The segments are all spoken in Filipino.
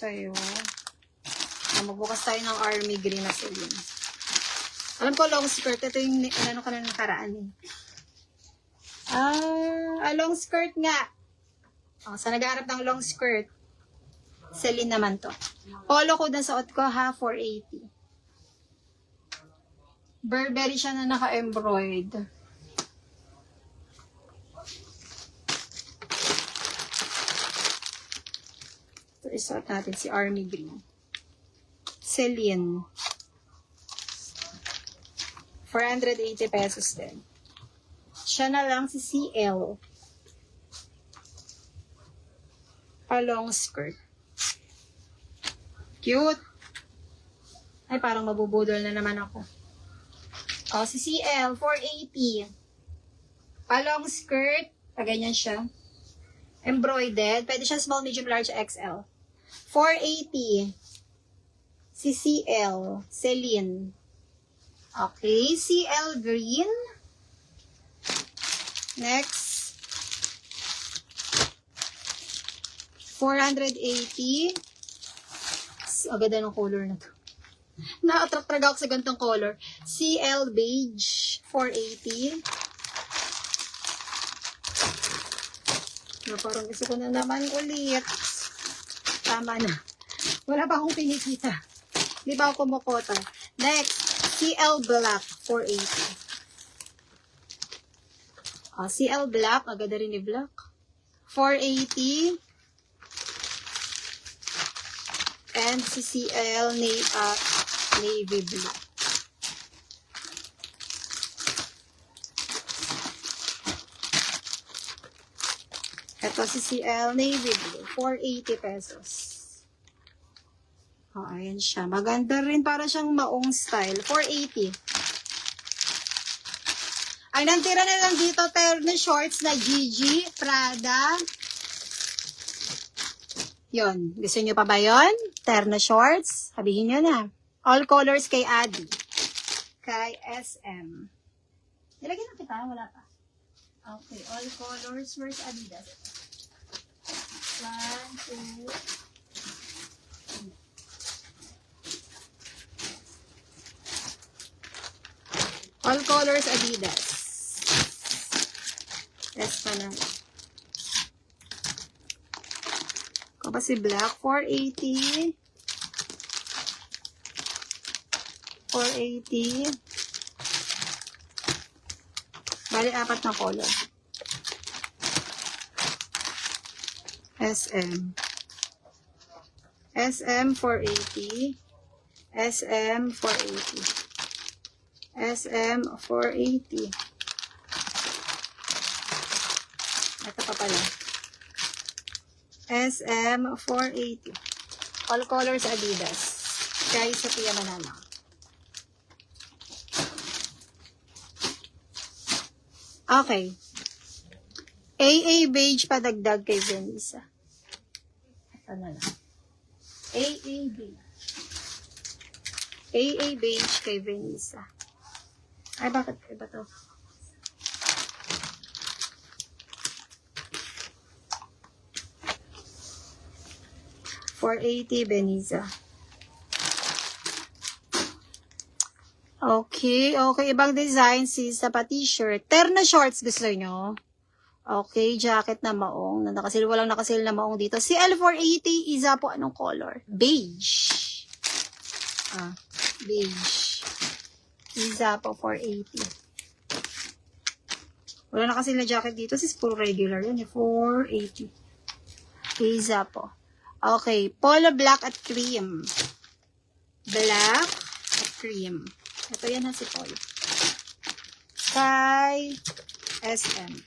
Tayo. Magbukas tayo ng army green na Celine. Alam ko long skirt. Ito yung ano ka na nakaraan eh. Long skirt nga. Sa nag-aarap ng long skirt. Celine naman to. Polo ko na suot ko ha, 480. Burberry siya na naka-embroid. Ito isuot natin si army green. Celine. 480 pesos din. Siya na lang si CL. Long skirt. Cute. Ay, parang mabubudol na naman ako. Si CL, 480. Long skirt. Ganyan siya. Embroidered. Pwede siya small, medium, large, XL. 480. Si CL. Celine. Okay. CL green. Next. 480. Ang ganda ng color na to. Na-attract ako sa gantong color. CL beige. 480. Parang gusto ko na naman ulit. Tama na. Wala pa akong pinikita. Di ba ako kumukota? Next, CL black. 480. CL black. Agad rin ni black. 480. And si CL navy blue. Ito si CL navy blue. 480 pesos. Ayan siya. Maganda rin. Para siyang maong style. 480. Ay, nantira na lang dito terno shorts na Gigi, Prada. Yon. Gusto nyo pa ba yon? Terno shorts? Sabihin nyo na. All colors kay Adi. Kay SM. Nilagyan na kita? Wala pa. Okay. All colors. Where's Adidas? 1, 2, all colors Adidas. Yes pa na. Kasi black, 480. 480. Bali, 4 na color. SM. SM, 480. SM, 480. SM, 480. Ito pa pala. SM, 480. All colors Adidas. Kay Sophia Manana. Okay. AA beige padagdag kay Venisa. Ito na lang. AA beige. AA beige kay Venisa. Ay, bakit iba to? $480 Venisa. Okay, okay. Ibang design sa pa t-shirt. Terno shorts gusto nyo? Okay, jacket na maong. Walang nakasil na maong dito. Si L480, isa po anong color? Beige. Beige. Isa po 480. Wala nakasil na jacket dito. Sis, puro regular yun. 480. Isa po. Okay, polo black at cream. Black at cream. Ito yan na si Polo. Kay SM.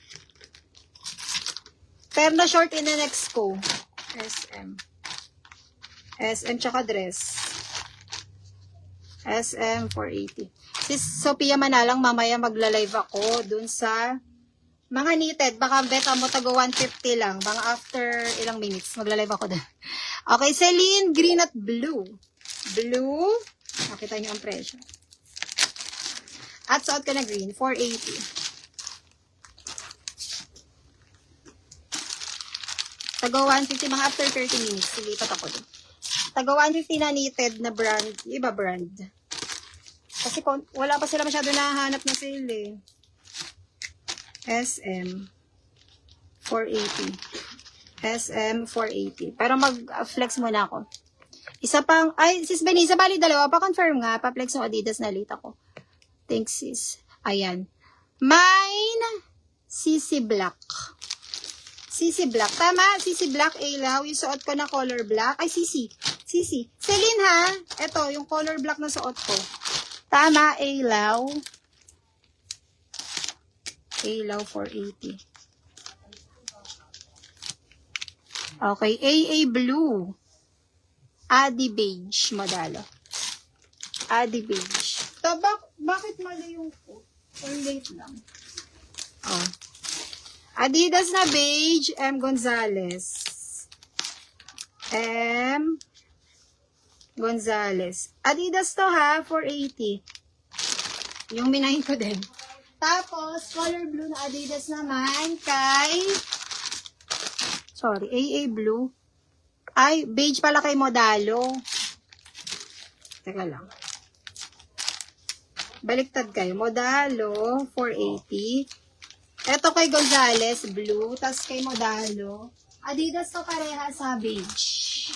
Terno short in the next ko. SM. SM tsaka dress. SM 480. Si Sophia Manalang, mamaya magla-live ako dun sa mga knitted. Baka beta mo tago 150 lang. Mga after ilang minutes, magla-live ako dun. Okay, Celine, green at blue. Blue. Nakita niyo ang presyo. At suot ka na green, 480. Tago 150, mga after 30 minutes. Silipat ako dun. Taga 150 na knitted na brand. Iba brand. Kasi wala pa sila masyado nahanap na sale eh. SM 480. SM 480. Pero mag-flex muna ako. Isa pang, ay, sis Benny, sa bali dalawa, pa-confirm nga, pa-flex yung Adidas na late ako. Thanks, sis. Ayan. Mine, CC Black. CC Black. Tama, CC Black, ilaw. Yung suot ko na color black. Ay, CC. CC. Celine, ha? Ito, yung color black na suot ko. Tama, ilaw. Ilaw 480. Okay, AA Blue. Adi Beige, modalo. Adi Beige. Bakit mali yung or late lang? Oh. Adidas na beige, M. Gonzales. M. Gonzales. Adidas to ha, 480. Yung minahin ko din. Tapos, color blue na Adidas naman kay AA Blue. Ay, beige pala kay Modalo. Teka lang. Baliktad kayo. Modalo, 480. Ito kay Gonzales, blue. Tapos kay Modalo. Adidas to pareha sa beige.